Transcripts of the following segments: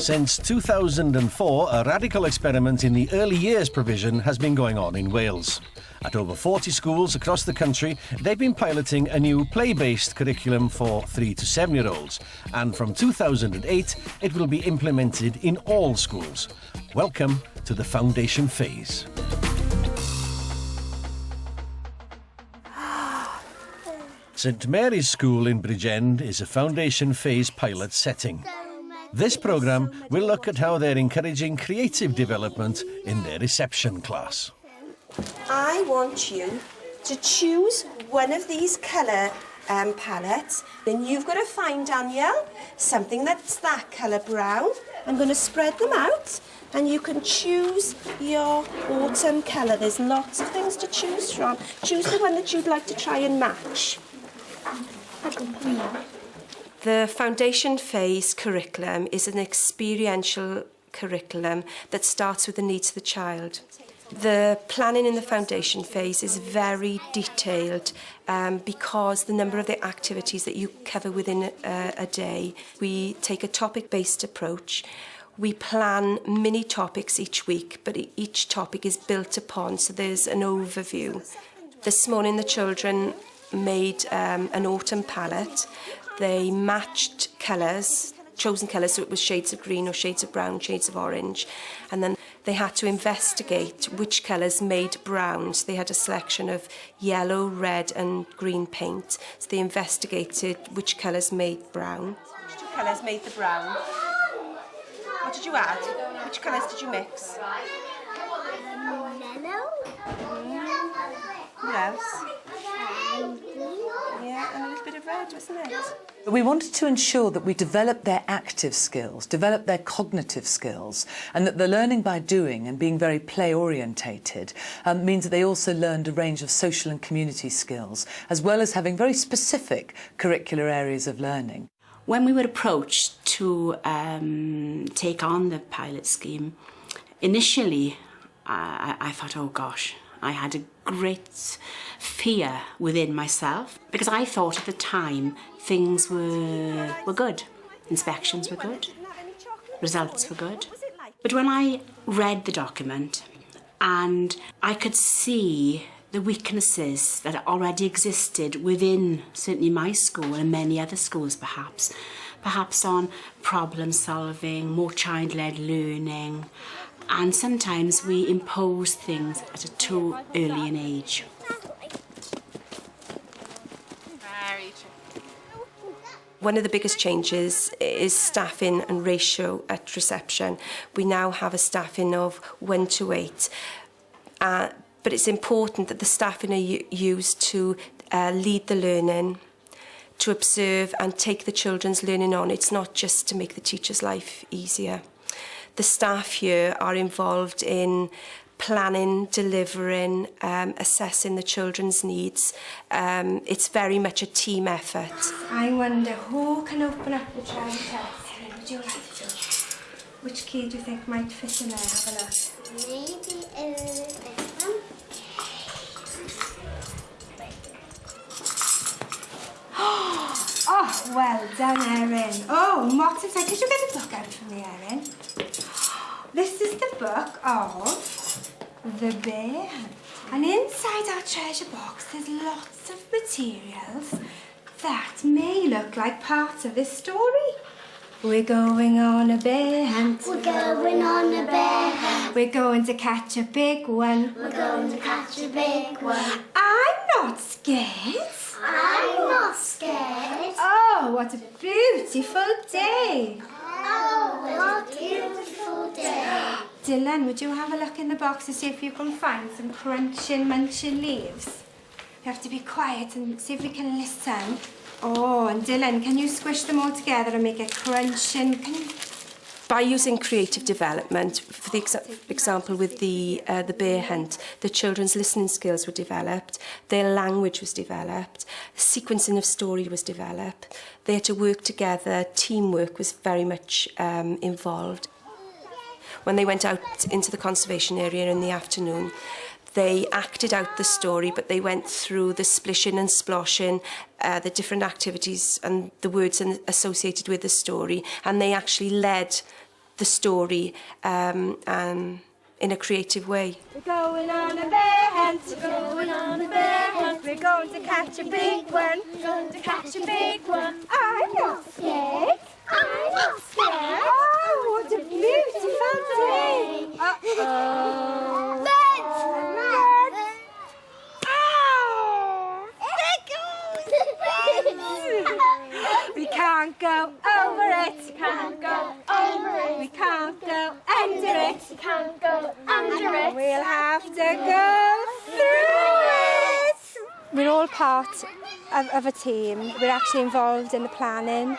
Since 2004, a radical experiment in the early years provision has been going on in Wales. At over 40 schools across the country, they've been piloting a new play-based curriculum for 3 to 7-year-olds. And from 2008, it will be implemented in all schools. Welcome to the foundation phase. St Mary's School in Bridgend is a foundation phase pilot setting. This programme will look at how they're encouraging creative development in their reception class. I want you to choose one of these colour palettes. Then you've got to find, Danielle, something that's that colour brown. I'm going to spread them out and you can choose your autumn colour. There's lots of things to choose from. Choose the one that you'd like to try and match. The foundation phase curriculum is an experiential curriculum that starts with the needs of the child. The planning in the foundation phase is very detailed because the number of the activities that you cover within a day. We take a topic-based approach. We plan mini topics each week, but each topic is built upon, so there's an overview. This morning the children made an autumn palette. They matched colours, chosen colours, so it was shades of green or shades of brown, shades of orange, and then they had to investigate which colours made brown. So they had a selection of yellow, red and green paint. So they investigated which colours made brown. Which two colours made the brown? What did you add? Which colours did you mix? Yellow. What else? Yeah, and a little bit of red, wasn't it? We wanted to ensure that we develop their active skills, develop their cognitive skills, and that the learning by doing and being very play-orientated means that they also learned a range of social and community skills, as well as having very specific curricular areas of learning. When we were approached to take on the pilot scheme, initially I thought, oh gosh, I had a great fear within myself because I thought at the time things were good. Inspections were good, results were good. But when I read the document and I could see the weaknesses that already existed within certainly my school and many other schools perhaps on problem solving, more child-led learning, and sometimes we impose things at a too early an age. One of the biggest changes is staffing and ratio at reception. We now have a staffing of 1 to 8. But it's important that the staffing are used to lead the learning, to observe and take the children's learning on. It's not just to make the teacher's life easier. The staff here are involved in planning, delivering, assessing the children's needs. It's very much a team effort. I wonder who can open up the child test. Who would you like to? Which key do you think might fit in there? Have a look. Maybe this one. Oh, well done, Erin. Oh, Martin said, could you get the book out for me, Erin? This is the book of The Bear. And inside our treasure box there's lots of materials that may look like parts of this story. We're going on a bear hunt. We're going on a bear hunt. We're going to catch a big one. We're going to catch a big one. I'm not scared. I'm not scared. Oh, what a beautiful day. Oh, what a beautiful day. Dylan, would you have a look in the box to see if you can find some crunching, munching leaves? You have to be quiet and see if we can listen. Oh, and Dylan, can you squish them all together and make a crunching? By using creative development, for the example with the bear hunt, the children's listening skills were developed, their language was developed, sequencing of story was developed. They had to work together, teamwork was very much involved. When they went out into the conservation area in the afternoon, they acted out the story, but they went through the splishing and sploshing, the different activities and the words associated with the story, and they actually led the story in a creative way. We're going on a bear hunt, we're going on a bear hunt, we're going to catch a big one, we're going to catch a big one. I'm not scared, I'm not scared. Oh, what a beautiful day. Uh-oh. Birds! Oh! There goes the birds! We can't go over it, can't go over it, we can't go under it, can't go under it. We'll have to go through it. We're all part of a team. We're actually involved in the planning.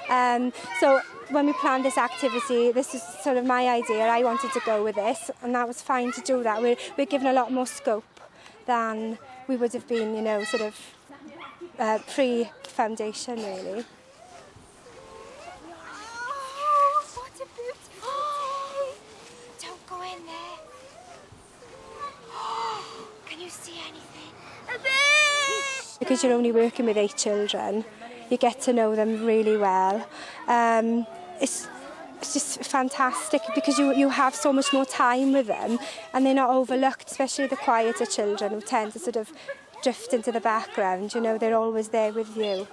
So when we planned this activity, this is sort of my idea. I wanted to go with this, and that was fine to do that. We're given a lot more scope than we would have been, you know, sort of pre-foundation, really. In there. Can you see anything? Because you're only working with 8 children, you get to know them really well. It's just fantastic because you have so much more time with them and they're not overlooked, especially the quieter children who tend to sort of drift into the background. You know, they're always there with you.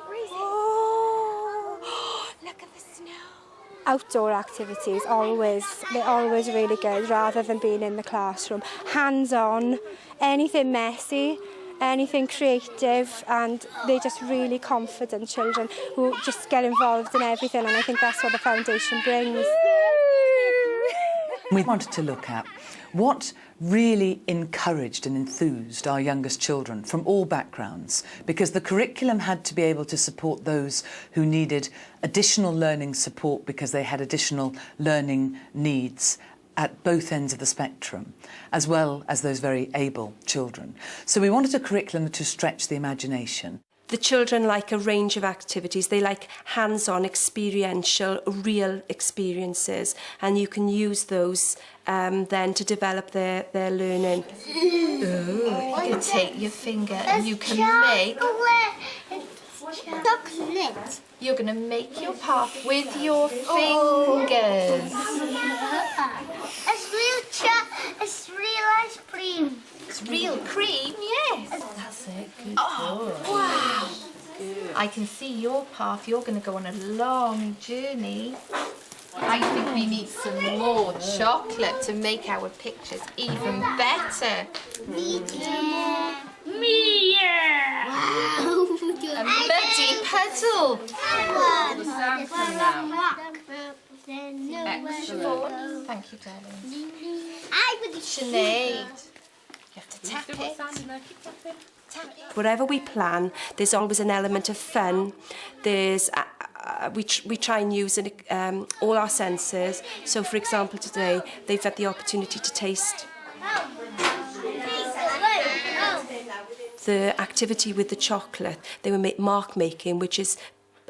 Outdoor activities, they're always really good rather than being in the classroom. Hands-on, anything messy, anything creative, and they're just really confident children who just get involved in everything, and I think that's what the foundation brings. We wanted to look at what really encouraged and enthused our youngest children from all backgrounds, because the curriculum had to be able to support those who needed additional learning support because they had additional learning needs at both ends of the spectrum, as well as those very able children. So we wanted a curriculum to stretch the imagination. The children like a range of activities. They like hands-on, experiential, real experiences, and you can use those then to develop their learning. Ooh, you take your finger and you can make... Chocolate. You're going to make your path with your fingers. It's real ice cream. It's real cream, yes. That's it, good boy. Wow. Good. I can see your path. You're going to go on a long journey. I think we need some more chocolate to make our pictures even better. Yeah. Wow. A muddy puddle. Excellent. Thank you, darling. Sinead, you have to tap it. Tap it. Wherever we plan, there's always an element of fun. There's we try and use all our senses. So, for example, today they've had the opportunity to taste. The activity with the chocolate, they were mark making, which is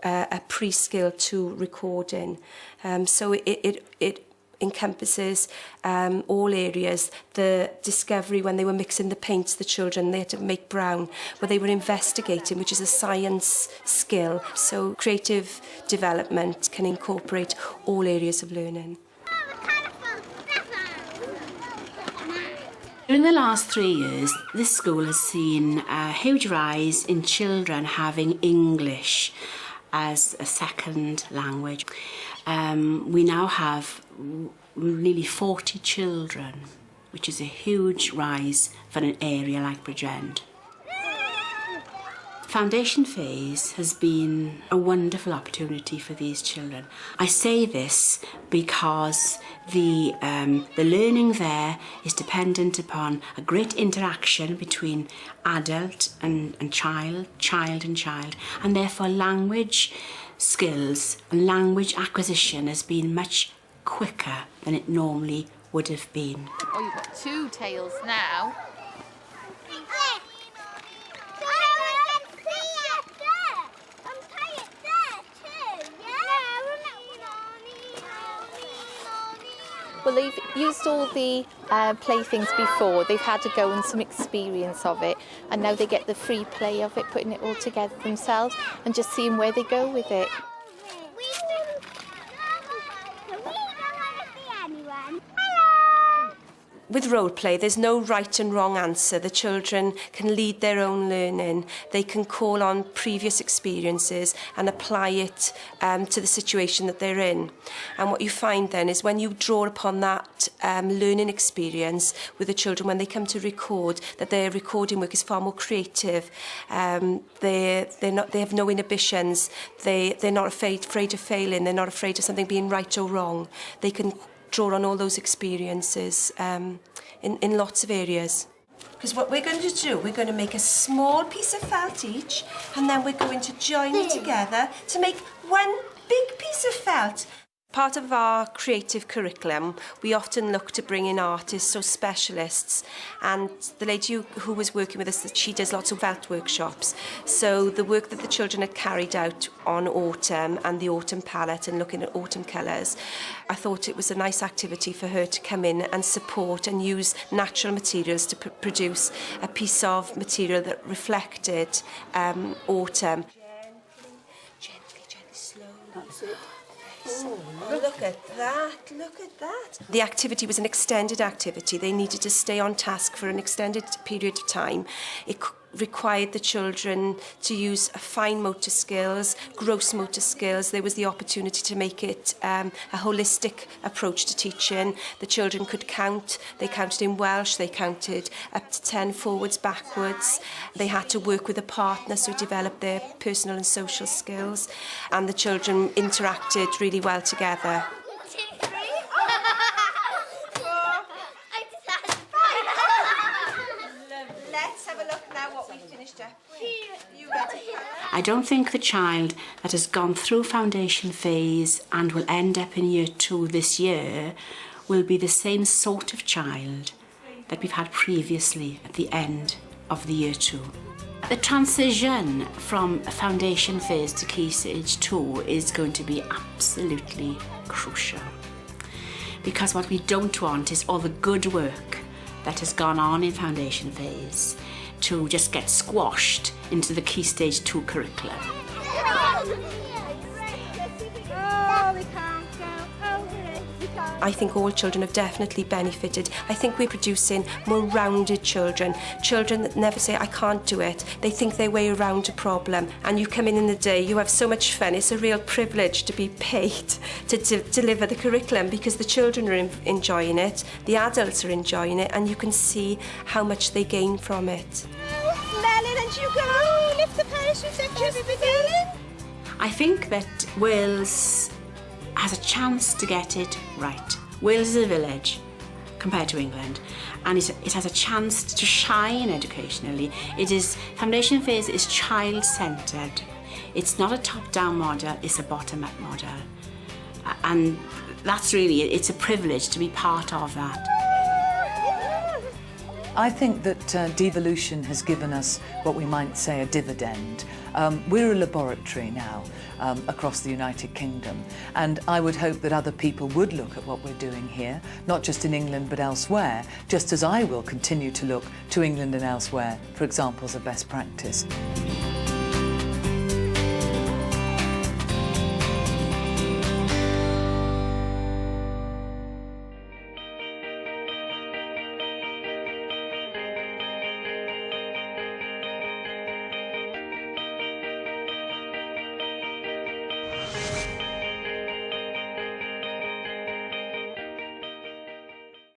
a pre-skill to recording. So it encompasses all areas. The discovery when they were mixing the paints, the children, they had to make brown, where they were investigating, which is a science skill. So creative development can incorporate all areas of learning. In the last 3 years, this school has seen a huge rise in children having English as a second language. We now have nearly 40 children, which is a huge rise for an area like Bridgend. Foundation phase has been a wonderful opportunity for these children. I say this because the learning there is dependent upon a great interaction between adult and child, and therefore language skills and language acquisition has been much quicker than it normally would have been. Oh, you've got 2 tails now. Well, they've used all the playthings before. They've had to go and some experience of it, and now they get the free play of it, putting it all together themselves and just seeing where they go with it. With role play, there's no right and wrong answer. The children can lead their own learning. They can call on previous experiences and apply it to the situation that they're in. And what you find then is when you draw upon that learning experience with the children, when they come to record, that their recording work is far more creative. They have no inhibitions. They're not afraid of failing. They're not afraid of something being right or wrong. They can draw on all those experiences in lots of areas. Because what we're going to do, we're going to make a small piece of felt each, and then we're going to join it together to make one big piece of felt. Part of our creative curriculum, we often look to bring in artists or specialists, and the lady who was working with us, she does lots of felt workshops. So the work that the children had carried out on autumn and the autumn palette and looking at autumn colours, I thought it was a nice activity for her to come in and support and use natural materials to produce a piece of material that reflected autumn. Gently, slowly. That's it. Oh, look at that, look at that. The activity was an extended activity. They needed to stay on task for an extended period of time. It required the children to use fine motor skills, gross motor skills. There was the opportunity to make it a holistic approach to teaching. The children could count. They counted in Welsh. They counted up to 10 forwards, backwards. They had to work with a partner, so develop their personal and social skills. And the children interacted really well together. I don't think the child that has gone through foundation phase and will end up in year 2 this year will be the same sort of child that we've had previously at the end of the year 2. The transition from foundation phase to key stage 2 is going to be absolutely crucial, because what we don't want is all the good work that has gone on in foundation phase to just get squashed into the Key Stage 2 curriculum. I think all children have definitely benefited. I think we're producing more rounded children, children that never say, I can't do it. They think their way around a problem. And you come in the day, you have so much fun. It's a real privilege to be paid to deliver the curriculum, because the children are enjoying it, the adults are enjoying it, and you can see how much they gain from it. Melon, and you go, lift the parachute and just begin. I think that Wales has a chance to get it right. Wales is a village compared to England, and it has a chance to shine educationally. Foundation phase is child-centred. It's not a top-down model, it's a bottom-up model. And that's really, it's a privilege to be part of that. I think that devolution has given us what we might say a dividend. We're a laboratory now across the United Kingdom, and I would hope that other people would look at what we're doing here, not just in England but elsewhere, just as I will continue to look to England and elsewhere for examples of best practice.